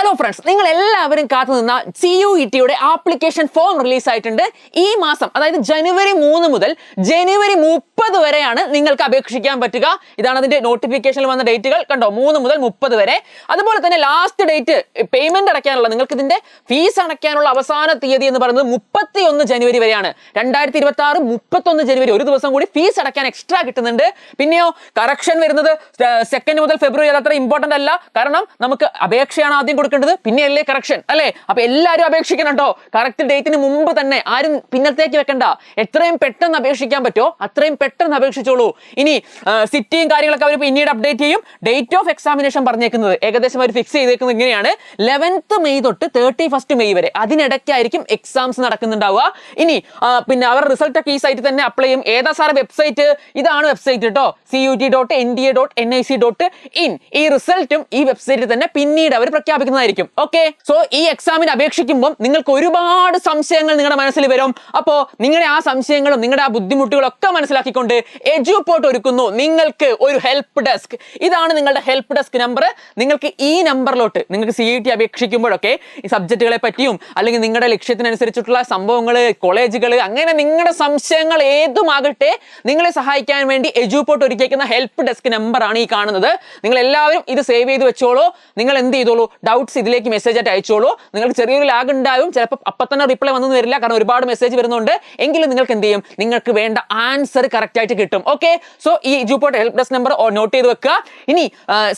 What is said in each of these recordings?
Hello friends, നിങ്ങൾ എല്ലാവരും കാത്തു നിന്ന CUET ആപ്ലിക്കേഷൻ ഫോം റിലീസ് ആയിട്ടുണ്ട്. ഈ മാസം, അതായത് ജനുവരി 3 മുതൽ ജനുവരി 30 വരെയാണ് നിങ്ങൾക്ക് അപേക്ഷിക്കാൻ പറ്റുക. ഇതാണ് അതിന്റെ നോട്ടിഫിക്കേഷനിൽ വന്ന ഡേറ്റുകൾ. കണ്ടോ, 3 മുതൽ 30 വരെ. അതുപോലെ തന്നെ ലാസ്റ്റ് ഡേറ്റ് പേയ്മെന്റ് അടയ്ക്കാനുള്ള, നിങ്ങൾക്ക് ഇതിന്റെ ഫീസ് അടയ്ക്കാനുള്ള അവസാന തീയതി എന്ന് പറയുന്നത് 31 ജനുവരി വരെയാണ്. 2026 31 ജനുവരി, ഒരു ദിവസം കൂടി ഫീസ് അടയ്ക്കാൻ എക്സ്ട്രാ കിട്ടുന്നുണ്ട്. പിന്നെയോ കറക്ഷൻ വരുന്നത് 2 മുതൽ ഫെബ്രുവരി. അതത്ര ഇമ്പോർട്ടന്റ് അല്ല, കാരണം നമുക്ക് അപേക്ഷയാണ് ആദ്യം കൊടുക്കേണ്ടത്, പിന്നെയല്ലേ കറക്ഷൻ, അല്ലേ? അപ്പൊ എല്ലാവരും അപേക്ഷിക്കണം കേട്ടോ. കറക്റ്റ് ഡേറ്റിന് മുമ്പ് തന്നെ, ആരും പിന്നത്തേക്ക് വെക്കണ്ട. എത്രയും പെട്ടെന്ന് അപേക്ഷിക്കാൻ പറ്റുമോ അത്രയും പെട്ടെന്ന് അപേക്ഷിച്ചോളൂ. ഇനി സിറ്റിയും കാര്യങ്ങളൊക്കെ അവർ പിന്നീട് അപ്ഡേറ്റ് ചെയ്യും. ഡേറ്റ് ഓഫ് എക്സാമിനേഷൻ പറഞ്ഞേക്കുന്നത് ഏകദേശം അവർ ഫിക്സ് ചെയ്തേക്കുന്നത് ഇങ്ങനെയാണ്: 11th മെയ് തൊട്ട് 31st മെയ് വരെ. അതിനിടയ്ക്കായിരിക്കും എക്സാംസ് നടക്കുന്നുണ്ടാവുക. ഇനി പിന്നെ അവർ റിസൾട്ട് ഒക്കെ ഈ സൈറ്റിൽ തന്നെ അപ്ലൈ ചെയ്യും. ഏതാ സാറ് വെബ്സൈറ്റ്? ഇതാണ് വെബ്സൈറ്റ് കേട്ടോ, CUET.NDA.NIC.in. ഈ റിസൾട്ടും ഈ വെബ്സൈറ്റിൽ തന്നെ പിന്നീട് അവർ പ്രഖ്യാപിക്കുന്നതായിരിക്കും. ഓക്കെ, സോ ഈ എക്സാമിന് അപേക്ഷിക്കുമ്പോൾ നിങ്ങൾക്ക് ഒരുപാട് സംശയങ്ങൾ നിങ്ങളുടെ മനസ്സിൽ വരും. അപ്പോൾ നിങ്ങളുടെ ആ സംശയങ്ങളും നിങ്ങളുടെ ആ ബുദ്ധിമുട്ടുകളും ഒക്കെ മനസ്സിലാക്കിക്കൊണ്ട് എഡ്യൂപോർട്ട് ഒരുക്കുന്നു നിങ്ങൾക്ക് ഒരു ഹെൽപ്പ് ഡെസ്ക്. ഇതാണ് നിങ്ങളുടെ ഹെൽപ്പ് ഡെസ്ക് നമ്പർ. നിങ്ങൾക്ക് ഈ നമ്പറിലോട്ട് നിങ്ങൾക്ക് CUET അപേക്ഷിക്കുമ്പോഴൊക്കെ ഈ സബ്ജക്റ്റുകളെ പറ്റിയും അല്ലെങ്കിൽ നിങ്ങളുടെ ലക്ഷ്യത്തിനനുസരിച്ചിട്ടുള്ള സംഭവങ്ങൾ, കോളേജുകൾ, അങ്ങനെ നിങ്ങളുടെ സംശയങ്ങൾ ഏതുമാകട്ടെ നിങ്ങളെ സഹായിക്കാൻ വേണ്ടി എഡ്യൂപോർട്ട് ഒരുക്കിയിരിക്കുന്ന ഹെൽപ്പ് ഡെസ്ക് നമ്പറാണ് ഈ കാണുന്നത്. നിങ്ങൾ എല്ലാവരും ഇത് സേവ് ചെയ്ത് വെച്ചോളൂ. നിങ്ങൾ എന്ത് ചെയ്തോളൂ, ഡൗട്ട്സ് ഇതിലേക്ക് മെസ്സേജ് ആയിട്ട് അയച്ചോളൂ. നിങ്ങൾക്ക് ചെറിയൊരു ലാഗ് ഉണ്ടാവും, ചിലപ്പോൾ അപ്പം തന്നെ റിപ്ലൈ വന്നു വരില്ല, കാരണം ഒരുപാട് മെസ്സേജ് വരുന്നുണ്ട്. എങ്കിലും നിങ്ങൾക്ക് എന്ത് ചെയ്യും, നിങ്ങൾക്ക് വേണ്ട ആൻസർ കറക്റ്റ് ആയിട്ട് കിട്ടും. ഓക്കെ, സോ ഈ Eduport help desk number note ചെയ്ത് വെക്കുക. ഇനി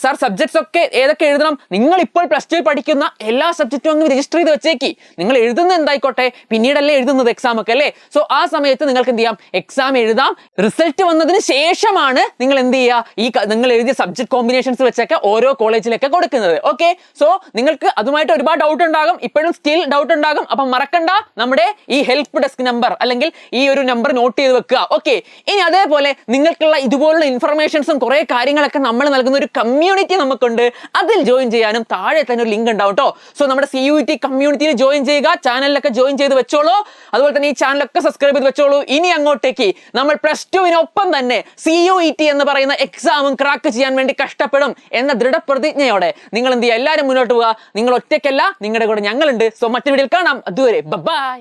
സാർ സബ്ജക്ട്സ് ഒക്കെ ഏതൊക്കെ എഴുതണം? നിങ്ങൾ ഇപ്പോൾ +2 പഠിക്കുന്ന എല്ലാ സബ്ജക്റ്റും അങ്ങ് രജിസ്റ്റർ ചെയ്ത് വെച്ചേക്ക്. നിങ്ങൾ എഴുതുന്നത് എന്തായിക്കോട്ടെ, പിന്നീടല്ലേ എഴുതുന്നത് എക്സാം ഒക്കെ, അല്ലേ? സോ ആ സമയത്ത് നിങ്ങൾക്ക് എന്ത് ചെയ്യാം, എക്സാം എഴുതാം. റിസൾട്ട് വന്നതിന് ശേഷമാണ് നിങ്ങൾ എന്ത് ചെയ്യുക, ഈ നിങ്ങൾ എഴുതിയ സബ്ജക്ട് കോമ്പിനേഷൻസ് വെച്ചൊക്കെ ഓരോ കോളേജിലൊക്കെ കൊടുക്കുന്നത്. ഓക്കെ, സോ നിങ്ങൾക്ക് അതുമായിട്ട് ഒരുപാട് ഡൗട്ട് ഉണ്ടാകും, ഇപ്പോഴും സ്റ്റിൽ ഡൗട്ട് ഉണ്ടാകും. അപ്പം മറക്കണ്ട, നമ്മുടെ ഈ ഹെൽപ്പ് ഡെസ്ക് നമ്പർ അല്ലെങ്കിൽ ഈ ഒരു നമ്പർ നോട്ട് ചെയ്ത് വെക്കുക. ഓക്കെ, ഇനി അതേപോലെ നിങ്ങൾക്കുള്ള ഇതുപോലുള്ള ഇൻഫർമേഷൻസും കുറെ കാര്യങ്ങളൊക്കെ നമ്മൾ നൽകുന്ന ഒരു കമ്മ്യൂണിറ്റി നമുക്കുണ്ട്. അതിൽ ജോയിൻ ചെയ്യാനും താഴെ തന്നെ ഒരു ലിങ്ക് ഉണ്ടാവും കേട്ടോ. സോ നമ്മുടെ CUET കമ്മ്യൂണിറ്റിയിൽ ജോയിൻ ചെയ്യുക, ചാനലിലൊക്കെ ജോയിൻ ചെയ്ത് വെച്ചോളൂ. അതുപോലെ തന്നെ ഈ ചാനലൊക്കെ സബ്സ്ക്രൈബ് ചെയ്ത് വെച്ചോളൂ. ഇനി അങ്ങോട്ടേക്ക് നമ്മൾ +2 തന്നെ CUET എന്ന് പറയുന്ന എക്സാമും ക്രാക്ക് ചെയ്യാൻ വേണ്ടി കഷ്ടപ്പെടും എന്ന ദൃഢപ്രതിജ്ഞയോടെ നിങ്ങൾ എന്ത് ചെയ്യുക, എല്ലാവരും മുന്നോട്ട് പോവുക. നിങ്ങൾ ഒറ്റയ്ക്കല്ല, നിങ്ങളുടെ കൂടെ ഞങ്ങളുണ്ട്. സോ മറ്റൊരു വീഡിയോയിൽ കാണാം. അതുവരെ ബൈ.